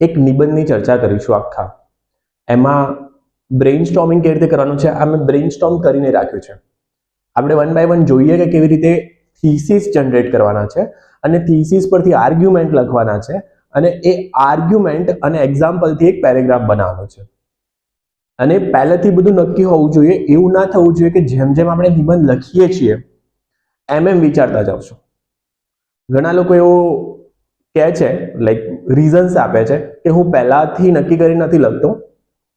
એક નિબંધની ચર્ચા કરીશું આખા. એમાં બ્રેઇનસ્ટોર્મિંગ કેવી રીતે કરવાનું છે આ મેં બ્રેઇનસ્ટોર્મ કરીને રાખ્યું છે. આપણે વન બાય વન જોઈએ કે કેવી રીતે થીસીસ જનરેટ કરવાના છે અને થીસીસ પરથી આર્ગ્યુમેન્ટ લખવાના છે અને એ આર્ગ્યુમેન્ટ અને એક્ઝામ્પલથી એક પેરેગ્રાફ બનાવવાનો છે. અને પહેલેથી બધું નક્કી હોવું જોઈએ. એવું ના થવું જોઈએ કે જેમ જેમ આપણે નિબંધ લખીએ છીએ એમ વિચારતા જાવ છો. ઘણા લોકો એવું કહે છે, લાઈક રીઝન્સ આપે છે કે હું પહેલાથી નક્કી કરી નથી લખતો,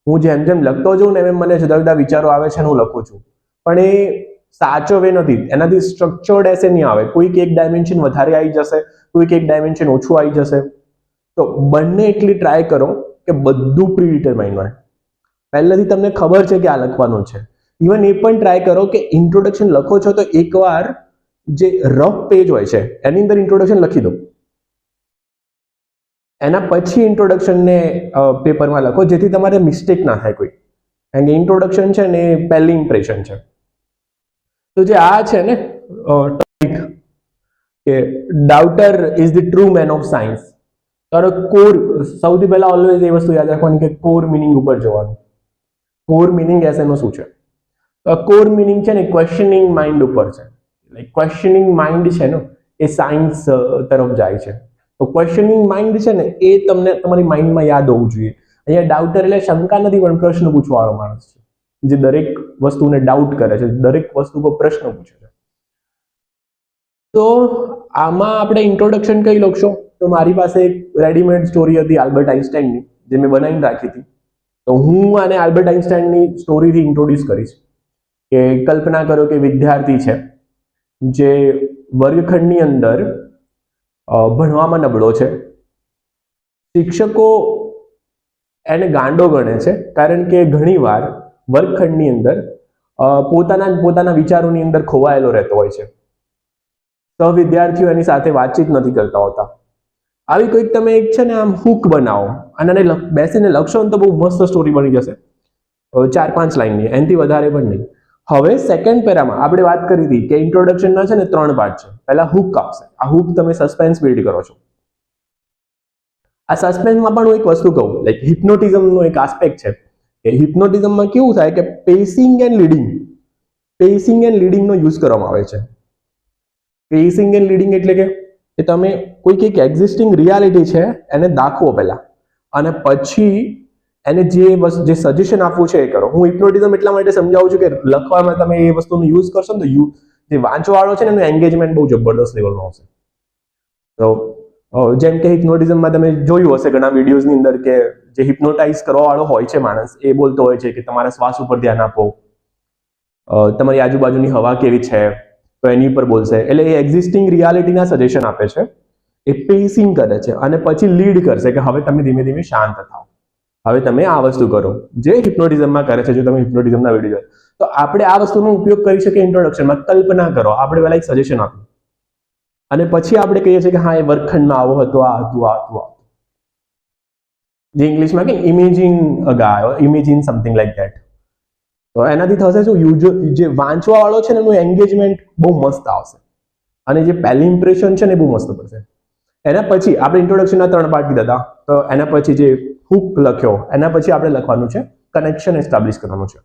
હું જેમ જેમ લખતો જાઉં ને એમ મને જુદા જુદા વિચારો આવે છે અને હું લખું છું. પણ એ સાચો વે નથી. એનાથી સ્ટ્રક્ચર્ડ એસે નહીં આવે. કોઈક એક ડાયમેન્શન વધારે આવી જશે, કોઈક એક ડાયમેન્શન ઓછું આવી જશે. તો બંને એટલી ટ્રાય કરો કે બધું પ્રી ડિટરમાઇન્ડ હોય. પહેલેથી તમને ખબર છે કે આ લખવાનું છે. ઇવન એ પણ ટ્રાય કરો કે ઇન્ટ્રોડક્શન લખો છો તો એકવાર જે રફ પેજ હોય છે એની અંદર ઇન્ટ્રોડક્શન લખી દો, એના પછી ઇન્ટ્રોડક્શનને પેપરમાં લખો, જેથી તમારે મિસ્ટેક ના થાય કોઈ. કારણ કે ઇન્ટ્રોડક્શન છે ને એ પહેલી ઇમ્પ્રેશન છે. તો જે આ છે ને ટોપિક કે doubter is the true man of science, તારો કોર સૌથી પહેલા ઓલવેઝ એ વસ્તુ યાદ રાખવાની કે કોર મિનિંગ ઉપર જવાનું. કોર મિનિંગ એસેનો શું છે? કોર મિનિંગ છે ને ક્વેશ્ચનિંગ માઇન્ડ ઉપર છે. લાઈક ક્વેશ્ચનિંગ માઇન્ડ છે ને એ સાયન્સ તરફ જાય છે. તો ક્વેશ્ચનિંગ માઇન્ડ છે ને એ તમને તમારી માઇન્ડમાં યાદ હોવું જોઈએ. અહીંયા ડાઉટર એટલે શંકા નથી પણ પ્રશ્ન પૂછવાવાળો માણસ છે, જે દરેક વસ્તુને ડાઉટ કરે છે, દરેક વસ્તુ પર પ્રશ્ન પૂછે છે. તો આમાં આપણે ઇન્ટ્રોડક્શન કઈ લખશો? તો મારી પાસે એક રેડીમેડ સ્ટોરી હતી આલ્બર્ટ આઇન્સ્ટાઈનની, જે મેં બનાવીને રાખી હતી. તો હું આને આલ્બર્ટ આઇન્સ્ટાઈનની સ્ટોરીથી ઇન્ટ્રોડ્યુસ કરીશ. કે કલ્પના કરો કે વિદ્યાર્થી છે જે વર્ગખંડની અંદર ભણવામાં નબળો છે. શિક્ષકો એને ગાંડો ગણે છે કારણ કે ઘણીવાર વર્ગખંડની અંદર પોતાના વિચારોની અંદર ખોવાયેલો રહેતો હોય છે. સહવિદ્યાર્થીઓ એની સાથે વાતચીત નથી કરતા હોતા. આવી કોઈક તમે એક છે ને આમ હુક બનાવો અને બેસીને લખશો ને તો બહુ મસ્ત સ્ટોરી બની જશે, 4-5 લાઈનની, એનાથી વધારે પણ નહીં. હવે સેકન્ડ પેરામાં આપણે વાત કરી હતી કે ઇન્ટ્રોડક્શનના છે ને 3 પાર્ટ છે. પહેલા હુક આવશે. આ હુક તમે સસ્પેન્સ બિલ્ડ કરો છો. આ સસ્પેન્સમાં પણ હું એક વસ્તુ કહું, લાઈક હિપ્નોટિઝમનો એક આસ્પેક્ટ છે કે હિપ્નોટિઝમમાં કેવું થાય કે પેસિંગ એન્ડ લીડિંગનો યુઝ કરવામાં આવે છે. પેસિંગ એન્ડ લીડિંગ એટલે કે તમે કોઈક એક એક્ઝિસ્ટિંગ રિયાલિટી છે એને દાખવો પહેલા અને પછી એને જે સજેશન આપવું છે એ કરો. હું હિપ્નોટિઝમ એટલા માટે સમજાવું છું કે લખવામાં તમે એ વસ્તુનો યુઝ કરશો ને તો જે વાંચવાવાળો છે ને એનું એન્ગેજમેન્ટ બહુ જબરદસ્ત લેવલનું આવશે. તો જેમ કે હિપ્નોટિઝમમાં તમે જોયું હશે ઘણા વિડીયોઝની અંદર કે જે હિપ્નોટાઇઝ કરવાવાળો હોય છે માણસ, એ બોલતો હોય છે કે તમારા શ્વાસ ઉપર ધ્યાન આપો, તમારી આજુબાજુની હવા કેવી છે તો એની ઉપર બોલશે. એટલે એ એક્ઝિસ્ટિંગ રિયાલિટીના સજેશન આપે છે, એ પેસિંગ કરે છે અને પછી લીડ કરશે કે હવે તમે ધીમે ધીમે શાંત થાઓ, હવે તમે આ વસ્તુ કરો, જે હિપ્નોટિઝમમાં કરે છે. જો તમે હિપ્નોટિઝમના વિડીયો તો આપણે આ વસ્તુનો ઉપયોગ કરી શકીએ ઇન્ટ્રોડક્શનમાં. કલ્પના કરો, આપણે પહેલા એક સજેશન આપ્યું અને પછી આપણે કહીએ છીએ કે હા એ વર્ગખંડમાં આવો હતો, આ હતું, આ હતું, આ. જે ઇંગ્લિશમાં કે imagine a guys, imagine something like that. તો એનાથી થશે શું, જે વાંચવા વાળો છે ને એનું એન્ગેજમેન્ટ બહુ મસ્ત આવશે અને જે પહેલી ઇમ્પ્રેશન છે ને એ બહુ મસ્ત પડશે. એના પછી આપણે ઇન્ટ્રોડક્શનના 3 પાર્ટ કીધા હતા. તો એના પછી જે હુક લખ્યો એના પછી આપણે લખવાનું છે કનેક્શન એસ્ટાબ્લિશ કરવાનું છે.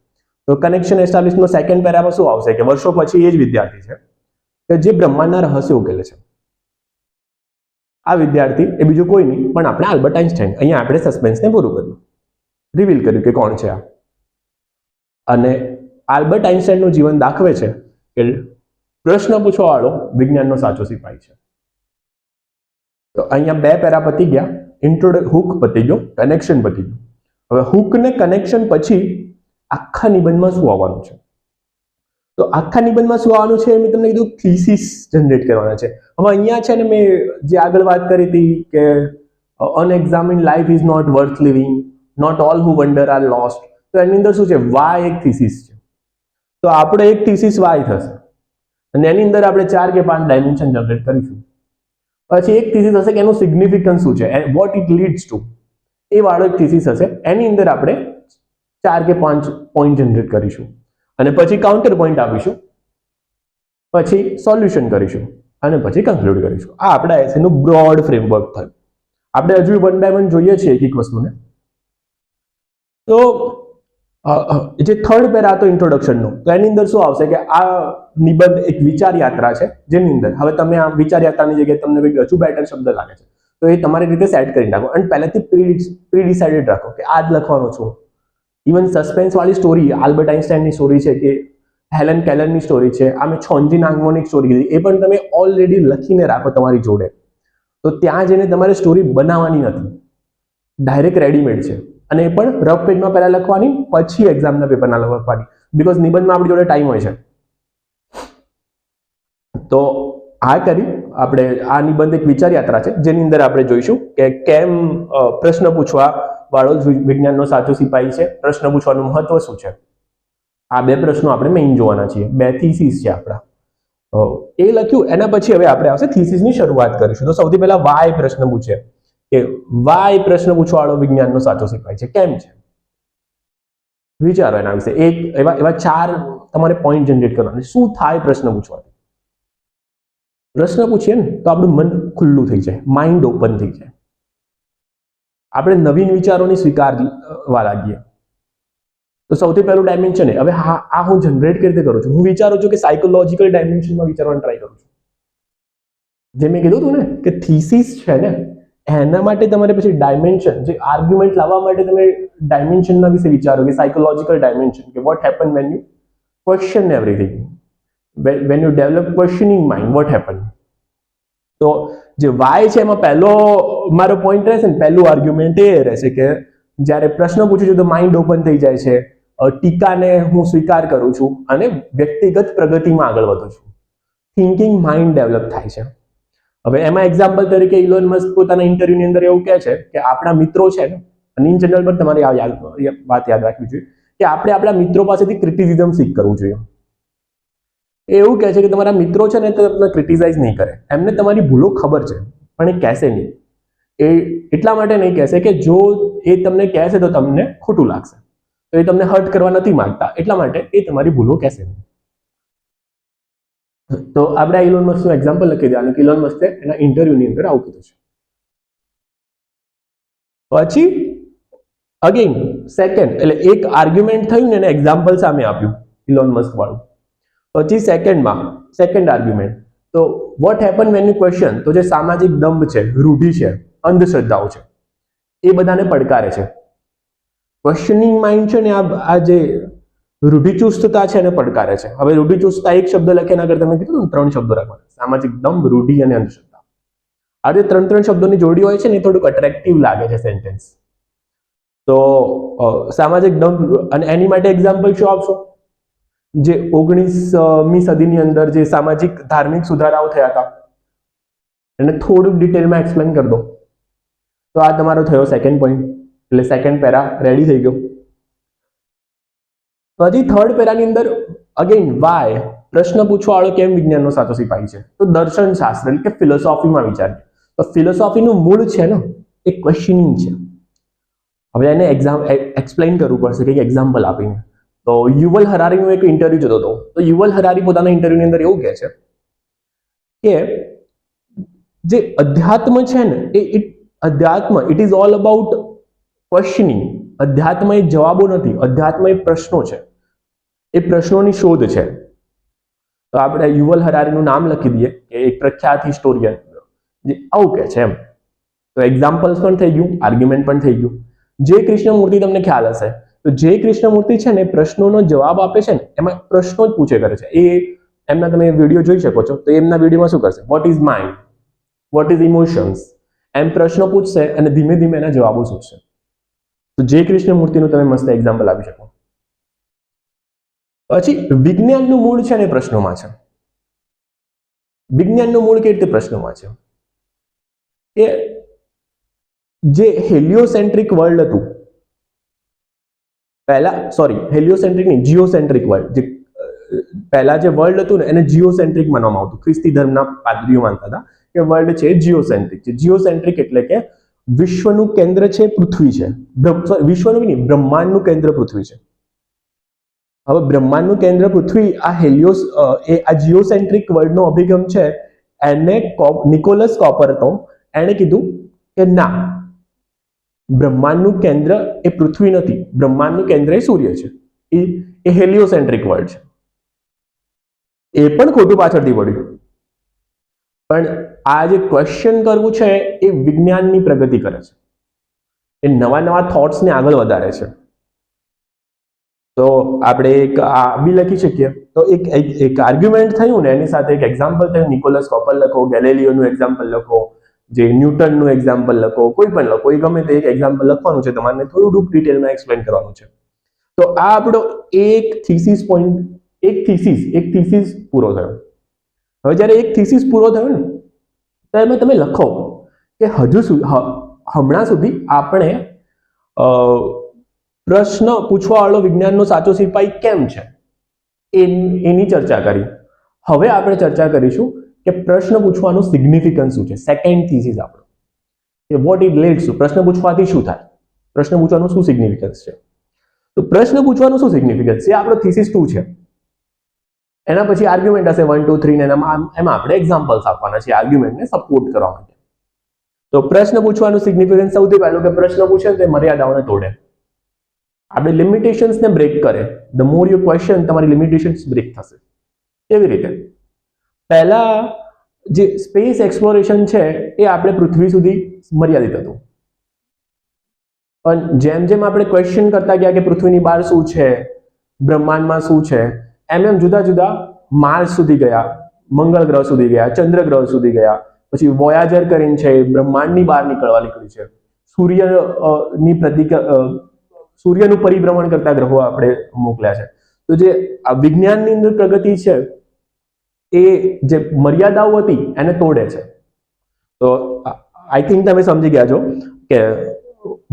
તો કનેક્શન એસ્ટાબ્લિશનો સેકન્ડ પેરામાં શું આવશે કે વર્ષો પછી એ જ વિદ્યાર્થી છે કે જે બ્રહ્માંડના રહસ્યો ઉકેલે છે. આ વિદ્યાર્થી એ બીજું કોઈ નહીં પણ આપણે આલ્બર્ટ આઇન્સ્ટાઈન. અહીંયા આપણે સસ્પેન્સને પૂરું કર્યું, રિવીલ કર્યું કે કોણ છે આ. અને આલ્બર્ટ આઇન્સ્ટાઈનનું જીવન દાખવે છે કે પ્રશ્ન પૂછવાવાળો વિજ્ઞાનનો સાચો સિપાહી છે. તો અહીંયા 2 પેરા પતી ગયા, હુક પતી ગયો, કનેક્શન પતી ગયું. હવે હુક ને કનેક્શન પછી આખા નિબંધમાં શું આવવાનું છે? તો આખા નિબંધમાં શું આવવાનું છે મેં તમને કીધું થીસિસ જનરેટ કરવાના છે. હવે અહીંયા છે ને મેં જે આગળ વાત કરી હતી કે unexamined life is not worth living, not all who wander are lost. તો એની અંદર શું છે, વાય એક થીસિસ છે. તો આપણે એક થીસિસ વાય થશે અને એની અંદર આપણે 4 કે 5 ડાયમેન્શન જનરેટ કરીશું. પછી એક થીસિસ હશે કે એનું સિગ્નિફિકન્સ શું છે, વોટ ઇટ લીડ્સ ટુ, એ વાળો એક થીસિસ હશે. એની અંદર આપણે 4 કે 5 પોઈન્ટ જનરેટ કરીશું અને પછી કાઉન્ટર પોઈન્ટ આપીશું, પછી સોલ્યુશન કરીશું અને પછી કન્ક્લુડ કરીશું. આ આપણા એસેનું બ્રોડ ફ્રેમવર્ક થયું. આપણે હજુ 1 by 1 જોઈએ છીએ એક એક વસ્તુને. તો જે થર્ડ પેરા હતો ઇન્ટ્રોડક્શનનો, તો એની અંદર શું આવશે કે આ નિબંધ એક વિચાર યાત્રા છે, જેની અંદર હવે તમે આ વિચાર યાત્રાની જગ્યાએ તમને કોઈ હજુ બેટર શબ્દ લાગે છે તો એ તમારી રીતે સેટ કરી નાખો અને પહેલેથી પ્રી ડિસાઇડેડ રાખો કે આ જ લખવાનો છું. ઇવન સસ્પેન્સ વાળી સ્ટોરી આલ્બર્ટ આઇન્સ્ટાઈનની સ્ટોરી છે કે હેલન કેલરની સ્ટોરી છે, આ મેં છોન્જી નાંગમોની સ્ટોરી કીધી, એ પણ તમે ઓલરેડી લખીને રાખો તમારી જોડે. તો ત્યાં જઈને તમારે સ્ટોરી બનાવવાની નથી, ડાયરેક્ટ રેડીમેડ છે. અને એ પણ રફ પેજમાં પહેલા લખવાની, પછી એક્ઝામના પેપરના લખવાની, બીકોઝ નિબંધમાં આપણી જોડે ટાઈમ હોય છે. તો આ કરી આપણે આ નિબંધ એક વિચાર યાત્રા છે, જેની અંદર આપણે જોઈશું કે કેમ પ્રશ્ન પૂછવા વાળો વિજ્ઞાનનો સાચો સિપાહી છે, પ્રશ્ન પૂછવાનું મહત્વ શું છે. આ બે પ્રશ્નો આપણે મેઇન જોવાના છીએ, બે થીસીસ છે આપણા. એ લખ્યું એના પછી હવે આપણે આવશે થીસીસની શરૂઆત કરીશું. તો સૌથી પહેલા વાય પ્રશ્ન પૂછે કે વાય પ્રશ્ન પૂછવા વાળો વિજ્ઞાનનો સાચો સિપાહી છે, કેમ છે, વિચારો એના વિશે. એક એવા 4 તમારે પોઈન્ટ જનરેટ કરવાના. શું થાય પ્રશ્ન પૂછવાથી? પ્રશ્ન પૂછીએ ને તો આપણું મન ખુલ્લું થઈ જાય, માઇન્ડ ઓપન થઈ જાય, આપણે નવીન વિચારોની સ્વીકારવા લાગીએ. તો સૌથી પહેલું ડાયમેન્શન હવે આ હું જનરેટ કરી રીતે કરું છું. હું વિચારું છું કે સાયકોલોજીકલ ડાયમેન્શનમાં વિચારવાનું ટ્રાય કરું છું. જે મેં કીધું હતું ને કે થીસીસ છે ને, એના માટે તમારે પછી ડાયમેન્શન, જે આર્ગ્યુમેન્ટ લાવવા માટે તમે ડાયમેન્શનના વિશે વિચારો, કે સાયકોલોજીકલ ડાયમેન્શન, કે what happen when you question everything, when you develop questioning mind, what happen. તો જે વાય છે એમાં પહેલો મારો પોઈન્ટ રહેશે ને, પહેલું આર્ગ્યુમેન્ટ એ રહેશે કે જ્યારે પ્રશ્ન પૂછું છું તો માઇન્ડ ઓપન થઈ જાય છે, ટીકાને હું સ્વીકાર કરું છું અને વ્યક્તિગત પ્રગતિમાં આગળ વધું છું, થિંકિંગ માઇન્ડ ડેવલપ થાય છે. હવે એમાં એક્ઝામ્પલ તરીકે ઇલોન મસ્ક પોતાના ઇન્ટરવ્યુની અંદર એવું કહે છે કે આપણા મિત્રો છે ને, અને ઇન જનરલ પર તમારે આ વાત યાદ રાખવી જોઈએ કે આપણે આપણા મિત્રો પાસેથી ક્રિટિસિઝમ શીખ કરવું જોઈએ. એવું કહે છે કે તમારા મિત્રો છે ને તો તમને ક્રિટિસાઇઝ નહીં કરે, એમને તમારી ભૂલો ખબર છે પણ એ કહેશે નહીં. એ એટલા માટે નહીં કહેશે કે જો એ તમને કહેશે તો તમને ખોટું લાગશે, તો એ તમને હર્ટ કરવા નથી માંગતા, એટલા માટે એ તમારી ભૂલો કહેશે નહીં. તો આપણે ઇલોન મસ્કનું એક્ઝામ્પલ લખી દેવાનું કે ઇલોન મસ્કે એના ઇન્ટરવ્યુની અંદર આવું કીધું છે. પછી અગેન સેકન્ડ, એટલે એક આર્ગ્યુમેન્ટ થયું ને એને એક્ઝામ્પલ સામે આપ્યું ઇલોન મસ્ક વાળું. પછી સેકન્ડ આર્ગ્યુમેન્ટ, તો what happen when you question, તો જે સામાજિક દંભ છે, રૂઢિ છે, અંધશ્રદ્ધાઓ છે, એ બધાને પડકારે છે. ક્વેશ્ચનિંગ માઇન્ડ છે ને આ જે રૂઢિચુસ્તતા છે એને પડકારે છે. હવે રૂઢિચુસ્તતા એક શબ્દ લખે એના કરતા તમે કીધું 3 શબ્દો રાખવાના, સામાજિક દંભ, રૂઢિ અને અંધશ્રદ્ધા. આ જે 3 શબ્દોની જોડી હોય છે ને એ થોડુંક અટ્રેક્ટિવ લાગે છે સેન્ટેન્સ. તો સામાજિક દંભ, અને એની માટે એક્ઝામ્પલ શું આપશો? જે 19મી સદીની અંદર જે સામાજિક ધાર્મિક સુધારાઓ થયા હતા એને થોડુંક ડિટેલમાં એક્સપ્લેન કરી દો. તો આ તમારો થયો સેકન્ડ પોઈન્ટ, એટલે સેકન્ડ પેરા રેડી થઈ ગયો. પછી થર્ડ પેરાની અંદર અગેન વાય, પ્રશ્ન પૂછવા વાળો કેમ વિજ્ઞાનનો સાચો સિપાહી છે? તો દર્શન શાસ્ત્ર એટલે કે ફિલોસોફીમાં વિચારીએ તો ફિલોસોફીનું મૂળ છે ને એ ક્વેશ્ચનિંગ છે. હવે એને એક્સપ્લેન કરવું પડશે કે એક્ઝામ્પલ આપીને. તો યુવલ હરારીનું એક ઇન્ટરવ્યુ જોતો હતો, તો યુવલ હરારી પોતાના ઇન્ટરવ્યુની અંદર એવું કહે છે કે જે અધ્યાત્મ છે ને એ અધ્યાત્મ, it is all about questioning. અધ્યાત્મ એ જવાબો નથી, અધ્યાત્મ એ પ્રશ્નો છે, એ પ્રશ્નોની શોધ છે. તો આપણે યુવલ હરારીનું નામ લખી દઈએ કે એક પ્રખ્યાત હિસ્ટોરિયન જે આવું કહે છે એમ. તો એક્ઝામ્પલ્સ પણ થઈ ગયું, આર્ગ્યુમેન્ટ પણ થઈ ગયું. જે કૃષ્ણમૂર્તિ તમને ખ્યાલ હશે, તો જે કૃષ્ણમૂર્તિ છે ને પ્રશ્નોનો જવાબ આપે છે ને એમાં પ્રશ્નો જ પૂછે કરે છે. એ એમના તમે વિડીયો જોઈ શકો છો. તો એમના વિડીયોમાં શું કરશે? What is mind, what is emotions, એમ પ્રશ્નો પૂછશે અને ધીમે ધીમે એના જવાબો શોધશે. તો જે કૃષ્ણમૂર્તિનું તમે મસ્ત એક્ઝામ્પલ આપી શકો. પછી વિજ્ઞાનનું મૂળ છે ને પ્રશ્નોમાં છે. વિજ્ઞાનનું મૂળ કેવી રીતે પ્રશ્નોમાં છે? એ જે હેલિયોસેન્ટ્રિક વર્લ્ડ હતું પહેલા, હેલિયોસેન્ટ્રિક નહીં, જીઓસેન્ટ્રિક વર્લ્ડ, જે પહેલા જે વર્લ્ડ હતું ને એને જીઓસેન્ટ્રિક માનવામાં આવતું. ખ્રિસ્તી ધર્મના પાદરીઓ માનતા હતા કે વર્લ્ડ છે જીઓસેન્ટ્રિક છે. જીઓસેન્ટ્રિક એટલે કે વિશ્વનું કેન્દ્ર છે પૃથ્વી છે, વિશ્વનું નહીં, બ્રહ્માંડનું કેન્દ્ર પૃથ્વી છે. હવે બ્રહ્માંડનું કેન્દ્ર પૃથ્વી, આ જીઓસેન્ટ્રિક વર્લ્ડનો અભિગમ છે એને નિકોલસ કોપર હતો, એણે કીધું કે ના, બ્રહ્માંડનું કેન્દ્ર એ પૃથ્વી નથી, બ્રહ્માંડનું કેન્દ્ર એ સૂર્ય છે. એ હેલિયોસેન્ટ્રિક વર્ડ છે. એ પણ ખોટું પાછળથી પડ્યું. પણ આ જે ક્વેશ્ચન કરવું છે એ વિજ્ઞાનની પ્રગતિ કરે છે, એ નવા નવા થોટ્સને આગળ વધારે છે. તો આપણે એક આ બી લખી શકીએ. તો એક આર્ગ્યુમેન્ટ થયું ને એની સાથે એક એક્ઝામ્પલ થયું. નિકોલસ કોપર લખો, ગેલેલિયોનું એક્ઝામ્પલ લખો, જે ન્યૂટનનું એક્ઝામ્પલ લખો, કોઈ પણ લખો, એ ગમે તે એક એક્ઝામ્પલ લખવાનું છે તમારે, થોડું ડિટેલમાં એક્સપ્લેન કરવાનું છે. તો આ આપણો એક થીસીસ પૂરો થયો. હવે જ્યારે એક થીસીસ પૂરો થયો ને તો એમાં તમે લખો કે હમણાં સુધી આપણે પ્રશ્ન પૂછવા વાળો વિજ્ઞાનનો સાચો સિપાહી કેમ છે એની ચર્ચા કરી. હવે આપણે ચર્ચા કરીશું કે પ્રશ્ન પૂછવાનું સિગ્નિફિકન્સ શું છે. સેકન્ડ થીસીસ આપણો કે વોટ ઇટ લીડ્સ ટુ, પ્રશ્ન પૂછવાથી શું થાય, પ્રશ્ન પૂછવાનું શું સિગ્નિફિકન્સ છે. તો પ્રશ્ન પૂછવાનું શું સિગ્નિફિકન્સ છે આપણો થીસીસ 2 છે. એના પછી આર્ગ્યુમેન્ટ હશે 1 2 3 ને એમાં આપણે એક્ઝામ્પલ્સ આપવાના છે આર્ગ્યુમેન્ટને સપોર્ટ કરવા માટે. તો પ્રશ્ન પૂછવાનું સિગ્નિફિકન્સ સૌથી પહેલું કે પ્રશ્ન પૂછે તે મર્યાદાઓને તોડે, આપણે લિમિટેશન્સને બ્રેક કરે. ધ મોર યુ ક્વેશ્ચન તમારી લિમિટેશન્સ બ્રેક થશે. કેવી રીતે? પહેલા જે સ્પેસ એક્સપ્લોરેશન છે એ આપણે પૃથ્વી સુધી મર્યાદિત હતું, પણ જેમ જેમ આપણે ક્વેશ્ચન કરતા ગયા કે પૃથ્વીની બહાર શું છે, બ્રહ્માંડમાં શું છે, એમ જુદા જુદા માર્સ સુધી ગયા, મંગળ ગ્રહ સુધી ગયા, ચંદ્ર ગ્રહ સુધી ગયા, પછી વોયાજર કરીને છે બ્રહ્માંડની બહાર નીકળી છે, સૂર્યનું પરિભ્રમણ કરતા ગ્રહો આપણે મોકલ્યા છે. તો જે આ વિજ્ઞાનની અંદર પ્રગતિ છે એ જે મર્યાદાઓ હતી એને તોડે છે. તો આઈ થિંક તમે સમજી ગયા છો કે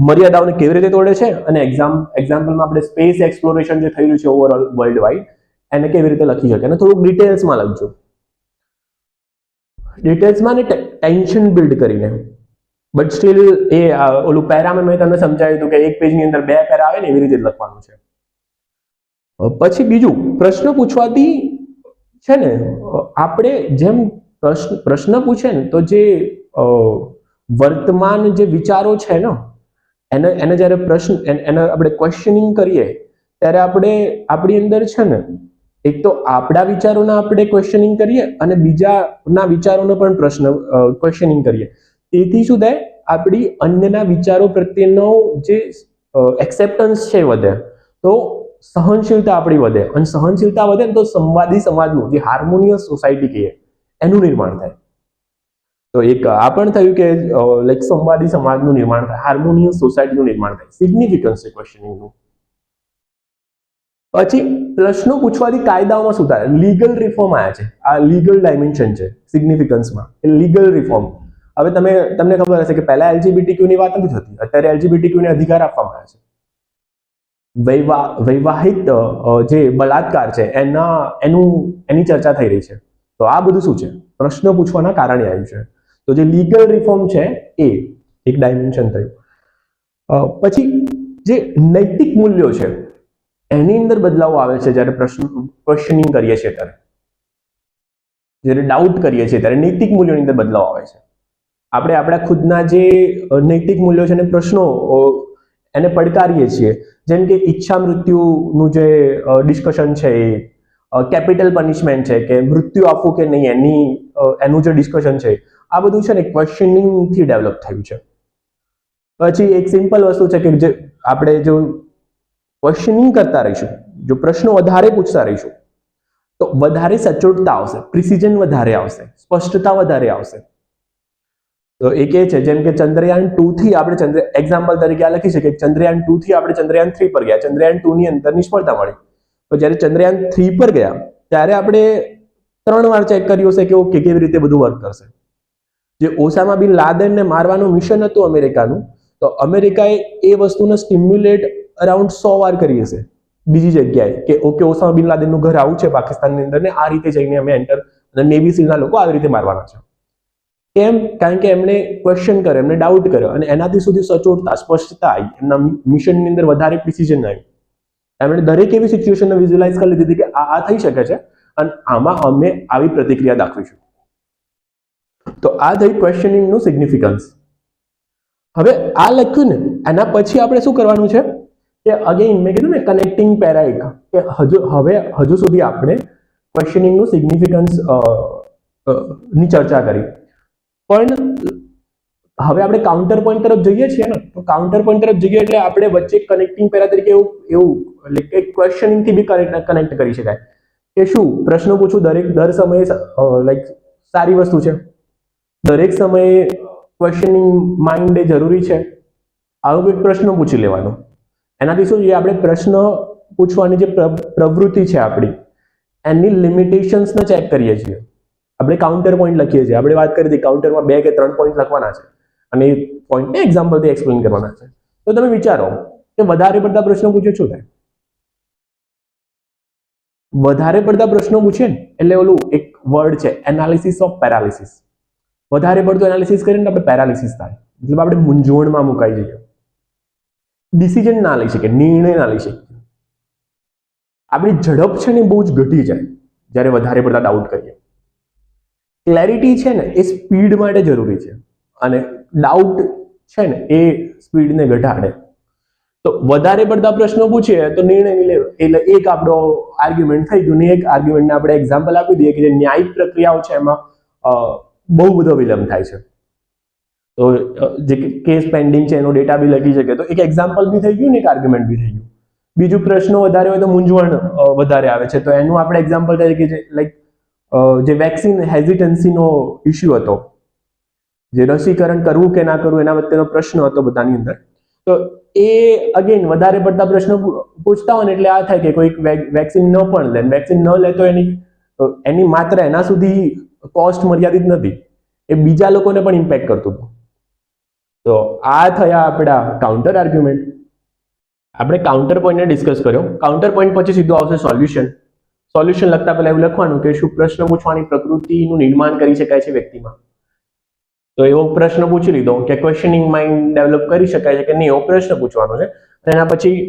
મર્યાદાઓને કેવી રીતે તોડે છે, અને એક્ઝામ્પલમાં આપણે સ્પેસ એક્સપ્લોરેશન જે થયેલું છે ઓવરઓલ વર્લ્ડ વાઇડ એને કેવી રીતે લખી શકે, અને થોડુંક ડિટેલ્સમાં લખજો, ડિટેલ્સમાં ને ટેન્શન બિલ્ડ કરીને. બટ સ્ટીલ એ ઓલું પેરામાં મેં તમને સમજાવ્યું હતું કે એક પેજની અંદર 2 પેરા આવે ને એવી રીતે લખવાનું છે. પછી બીજું, પ્રશ્ન પૂછવાથી છે ને આપણે જેમ પ્રશ્ન પૂછે ને તો જે વર્તમાન જે વિચારો છે ને એને જ્યારે એને આપણે ક્વેશ્ચનિંગ કરીએ ત્યારે આપણે આપણી અંદર છે ને એક તો આપણા વિચારોના આપણે ક્વેશ્ચનિંગ કરીએ અને બીજાના વિચારોનો પણ ક્વેશ્ચનિંગ કરીએ. તેથી શું થાય, આપણી અન્યના વિચારો પ્રત્યેનો જે એક્સેપ્ટન્સ છે વધે, તો સહનશીલતા આપણી વધે, અને સહનશીલતા વધે ને તો સંવાદી સમાજનું, જે હાર્મોનિયસ સોસાયટી કહીએ, એનું નિર્માણ થાય. તો એક આ પણ થયું કે લાઈક સંવાદી સમાજનું નિર્માણ થાય, હાર્મોનિયસ સોસાયટીનું નિર્માણ થાય. સિગ્નિફિકન્સ છે ક્વેશ્ચનિંગનું. પછી પ્રશ્નો પૂછવાથી કાયદાઓમાં સુધાર, લીગલ રિફોર્મ આવ્યા છે. આ લીગલ ડાયમેન્શન છે સિગ્નિફિકન્સમાં, લીગલ રિફોર્મ. હવે તમને ખબર હશે કે પહેલા એલજીબીટીક્યુ ની વાત નથી થતી, અત્યારે એલજીબીટીક્યુ ને અધિકાર આપવામાં આવ્યા છે. વૈવાહિક જે બળાત્કાર છે એની ચર્ચા થઈ રહી છે. તો આ બધું શું છે, પ્રશ્ન પૂછવાના કારણે આવ્યું છે. તો જે લીગલ રિફોર્મ છે એ એક ડાયમેન્શન થયું. પછી જે નૈતિક મૂલ્યો છે એની અંદર બદલાવ આવે છે જ્યારે ક્વેશ્ચનિંગ કરીએ છીએ ત્યારે, જ્યારે ડાઉટ કરીએ છીએ ત્યારે નૈતિક મૂલ્યોની અંદર બદલાવ આવે છે. આપણે આપણા ખુદના જે નૈતિક મૂલ્યો છે અને પ્રશ્નો એને પડકારીએ છીએ, જેમ કે ઈચ્છા મૃત્યુનું જે ડિસ્કશન છે, એ કેપિટલ પનિશમેન્ટ છે કે મૃત્યુ આપવું કે નહીં એનું જે ડિસ્કશન છે, આ બધું છે ને ક્વેશ્ચનિંગથી ડેવલપ થયું છે. પછી એક સિમ્પલ વસ્તુ છે કે જે આપણે જો ક્વેશ્ચનિંગ કરતા રહીશું, જો પ્રશ્નો વધારે પૂછતા રહીશું તો વધારે સચોટતા આવશે, પ્રિસિઝન વધારે આવશે, સ્પષ્ટતા વધારે આવશે. તો એક એ છે જેમ કે ચંદ્રયાન 2 થી આપણે એક્ઝામ્પલ તરીકે આ લખી શકીએ, ચંદ્રયાન 2 થી આપણે ચંદ્રયાન 3 પર ગયા, ચંદ્રયાન 2 ની અંદર નિષ્ફળતા મળી. તો જ્યારે ચંદ્રયાન 3 પર ગયા ત્યારે આપણે 3 વાર ચેક કર્યું હશે કે ઓકે કેવી રીતે બધું વર્ક કરશે. જે ઓસામા બિન લાદેનને મારવાનું મિશન હતું અમેરિકાનું, તો અમેરિકાએ એ વસ્તુને સ્ટિમ્યુલેટ અરાઉન્ડ 100 વાર કરી હશે બીજી જગ્યાએ, કે ઓકે ઓસામા બિન લાદેનનું ઘર આવું છે પાકિસ્તાનની અંદર ને આ રીતે જઈને અમે એન્ટર, અને નેવી સીલના લોકો આવી રીતે મારવાના છે. કેમ? કારણ કે એમણે ક્વેશ્ચન કર્યો, એમને ડાઉટ કર્યો, અને એનાથી સુધી સચોટતા, સ્પષ્ટતા આવી, એમના મિશનની અંદર વધારે પ્રિસિઝન આવી. એમણે દરેક એવી સિચ્યુએશનને વિઝ્યુઅલાઇઝ કરી લીધી કે આ થઈ શકે છે અને આમાં અમે આવી પ્રતિક્રિયા દાખવીશું. તો આ થઈ ક્વેશ્ચનિંગનું સિગ્નિફિકન્સ. હવે આ લખ્યું ને એના પછી આપણે શું કરવાનું છે કે અગેન મેં કીધું ને કનેક્ટિંગ પેરા એક કે હજુ સુધી આપણે ક્વેશ્ચનિંગ નું સિગ્નિફિકન્સ ની ચર્ચા કરી, પણ હવે આપણે કાઉન્ટર પોઈન્ટ તરફ જઈએ છીએ ને, તો કાઉન્ટર પોઈન્ટ તરફ જઈએ એટલે આપણે વચ્ચે કનેક્ટિંગ પેરા તરીકે એવું એટલે ક્વેશ્ચનિંગ થી બી કનેક્ટ કરી શકાય કે શું પ્રશ્નો પૂછવું દર સમયે લાઈક સારી વસ્તુ છે, દરેક સમયે ક્વેશ્ચનિંગ માઇન્ડ એ જરૂરી છે, આવો કોઈ પ્રશ્ન પૂછી લેવાનો. એનાથી શું છે આપણે પ્રશ્ન પૂછવાની જે પ્રવૃત્તિ છે આપણી એની લિમિટેશન્સને ચેક કરીએ છીએ. આપણે કાઉન્ટર પોઈન્ટ લખીએ છીએ, આપણે વાત કરી હતી કાઉન્ટરમાં 2 કે 3 પોઈન્ટ લખવાના છે અને એ પોઈન્ટને એક્ઝામ્પલથી એક્સપ્લેન કરવાના છે. તો તમે વિચારો કે વધારે પડતા પ્રશ્નો પૂછે શું થાય? વધારે પડતા પ્રશ્નો પૂછે ને એટલે ઓલું એક વર્ડ છે એનાલિસિસ ઓફ પેરાલિસિસ. વધારે પડતું એનાલિસિસ કરીને આપણે પેરાલિસિસ થાય, મતલબ આપણે મૂંઝવણમાં મુકાઈ જઈએ, ડિસિઝન ના લઈ શકીએ, નિર્ણય ના લઈ શકીએ, આપણી ઝડપ છે ને બહુ જ ઘટી જાય જ્યારે વધારે પડતા ડાઉટ કરીએ. ક્લેરિટી છે ને એ સ્પીડ માટે જરૂરી છે અને ડાઉટ છે ને એ સ્પીડને ઘટાડે. તો વધારે પડતા પ્રશ્નો પૂછીએ તો નિર્ણય નહીં લેવો, એટલે એક આપણો આર્ગ્યુમેન્ટ થઈ ગયું ને એક આર્ગ્યુમેન્ટને આપણે એક્ઝામ્પલ આપી દઈએ કે જે ન્યાયિક પ્રક્રિયાઓ છે એમાં બહુ બધો વિલંબ થાય છે. તો જે કેસ પેન્ડિંગ છે એનો ડેટા બી લખી શકે, તો એક એક્ઝામ્પલ બી થઈ ગયું ને એક આર્ગ્યુમેન્ટ બી થઈ ગયું. બીજું પ્રશ્નો વધારે હોય તો મૂંઝવણ વધારે આવે છે, તો એનું આપણે એક્ઝામ્પલ તરીકે લાઈક જે વેક્સિન હેઝિટન્સીનો ઇસ્યુ હતો, જે રસીકરણ કરવું કે ના કરવું એના વચ્ચેનો પ્રશ્ન હતો બધાની અંદર, તો એ અગેન વધારે પડતા પ્રશ્નો પૂછતા હોય ને એટલે આ થાય કે કોઈક વેક્સિન ન પણ લે, વેક્સિન ન લે તો એની માત્ર એના સુધી કોસ્ટ મર્યાદિત નથી, એ બીજા લોકોને પણ ઇમ્પેક્ટ કરતું હતું. તો આ થયા આપણા કાઉન્ટર આર્ગ્યુમેન્ટ. આપણે કાઉન્ટર પોઈન્ટને ડિસ્કસ કર્યો. કાઉન્ટર પોઈન્ટ પછી સીધું આવશે સોલ્યુશન. સોલ્યુશન લખતા પહેલા એવું લખવાનું કે શું પ્રશ્ન પૂછવાની પ્રકૃતિનું નિર્માણ કરી શકાય છે વ્યક્તિમાં. તો એવો પ્રશ્ન પૂછી લીધો કે ક્વેશ્ચનિંગ માઇન્ડ ડેવલપ કરી શકાય છે કે નહીં, એવો પ્રશ્ન પૂછવાનો છે. એના પછી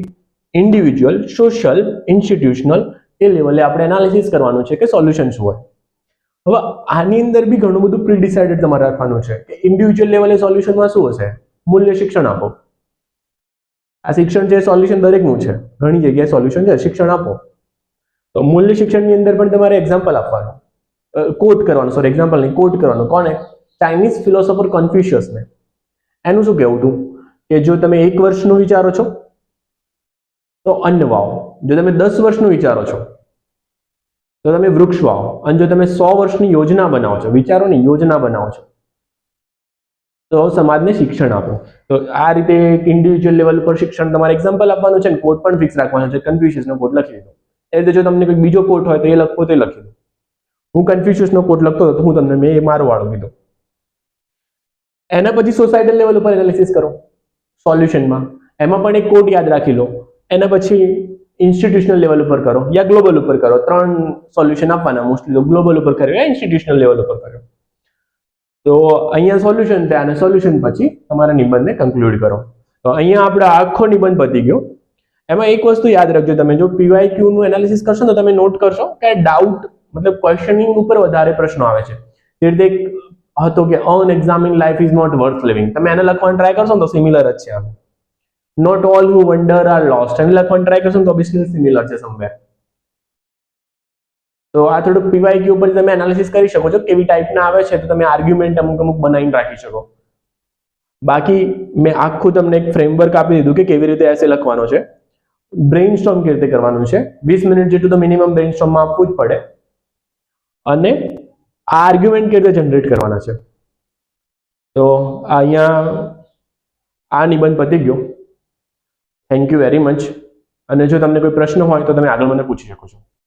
ઇન્ડિવિજ્યુઅલ, સોશિયલ, ઇન્સ્ટિટ્યુશનલ એ લેવલે આપણે એનાલિસિસ કરવાનું છે કે સોલ્યુશન શું હોય. હવે આની અંદર બી ઘણું બધું પ્રી ડિસાઇડેડ તમારે રાખવાનું છે કે ઇન્ડિવિજ્યુઅલ લેવલે સોલ્યુશનમાં શું હશે. મૂલ્ય શિક્ષણ આપો. આ શિક્ષણ છે સોલ્યુશન દરેકનું છે, ઘણી જગ્યાએ સોલ્યુશન છે, શિક્ષણ આપો. તો મૂલ્ય શિક્ષણની અંદર પણ તમારે એક્ઝામ્પલ આપવાનું, કોટ કરવાનું, સોરી એક્ઝામ્પલ નહીં, કોટ કરવાનું. કોને? ચાઇનીઝ ફિલોસોફર કન્ફ્યુશિયસને. એનું શું કહેવું હતું કે જો તમે 1 વર્ષનું વિચારો છો તો અન્ન વાવો, જો તમે 10 વર્ષનું વિચારો છો તો તમે વૃક્ષ વાવો, અને જો તમે 100 વર્ષની યોજના બનાવો છો, વિચારો ની યોજના બનાવો છો, તો સમાજને શિક્ષણ આપો. તો આ રીતે ઇન્ડિવિજ્યુઅલ લેવલ પર શિક્ષણ તમારે એક્ઝામ્પલ આપવાનું છે, કોટ પણ ફિક્સ રાખવાનો છે. કન્ફ્યુશિયસનો કોટ લખી દીધો. એ રીતે જો તમને કોઈ બીજો કોટ હોય તો એ લખો તો લખી દો. હું કન્ફ્યુશિયસનો કોટ લખતો હતો તો હું તમને મેં મારો વાળો કીધો. એના પછી સોસાયટલ લેવલ ઉપર એનાલિસિસ કરો સોલ્યુશનમાં, એમાં પણ એક કોટ યાદ રાખી લો. એના પછી ઇન્સ્ટિટ્યુશનલ લેવલ ઉપર કરો યા ગ્લોબલ ઉપર કરો. 3 સોલ્યુશન આપવાના, મોસ્ટલી તો ગ્લોબલ ઉપર કર્યો યા ઇન્સ્ટિટ્યુશનલ લેવલ ઉપર કર્યો. તો અહીંયા સોલ્યુશન થયા અને સોલ્યુશન પછી તમારા નિબંધને કન્ક્લુડ કરો. તો અહીંયા આપણો આખો નિબંધ પતી ગયો. એમાં એક વસ્તુ યાદ રાખજો, તમે જો પીવાયક્યુ નું એનાલિસિસ કરશો તો તમે નોટ કરશો કે ડાઉટ મતલબ ક્વેશ્ચનિંગ ઉપર વધારે પ્રશ્નો આવે છે. તે રીતે હતો કે unexamined life is not worth living. તમે એને લખવાનું ટ્રાય કરશો ને તો સિમિલર જ છે. Not all who wander are lost, એને લખવાનું ટ્રાય કરશો ને તો ઓબ્વિયસલી સિમિલર છે સમવેર. તો આ થોડુંક પીવાયક્યુ ઉપર તમે એનાલિસિસ કરી શકો છો કેવી ટાઈપના આવે છે, તો તમે આર્ગ્યુમેન્ટ અમુક બનાવીને રાખી શકો. બાકી મેં આખું તમને એક ફ્રેમવર્ક આપી દીધું કે કેવી રીતે એસે લખવાનો છે, બ્રેઇનસ્ટોર્મ કેવી રીતે કરવાનું છે. 20 મિનિટ જેટલું તો મિનિમમ બ્રેઇનસ્ટોર્મમાં આપવું જ પડે, અને આ આર્ગ્યુમેન્ટ કેવી રીતે જનરેટ કરવાના છે. તો અહીંયા આ નિબંધ પતી ગયો. Thank you very much. અને જો તમને કોઈ પ્રશ્ન હોય તો તમે આગળ મને પૂછી શકો છો.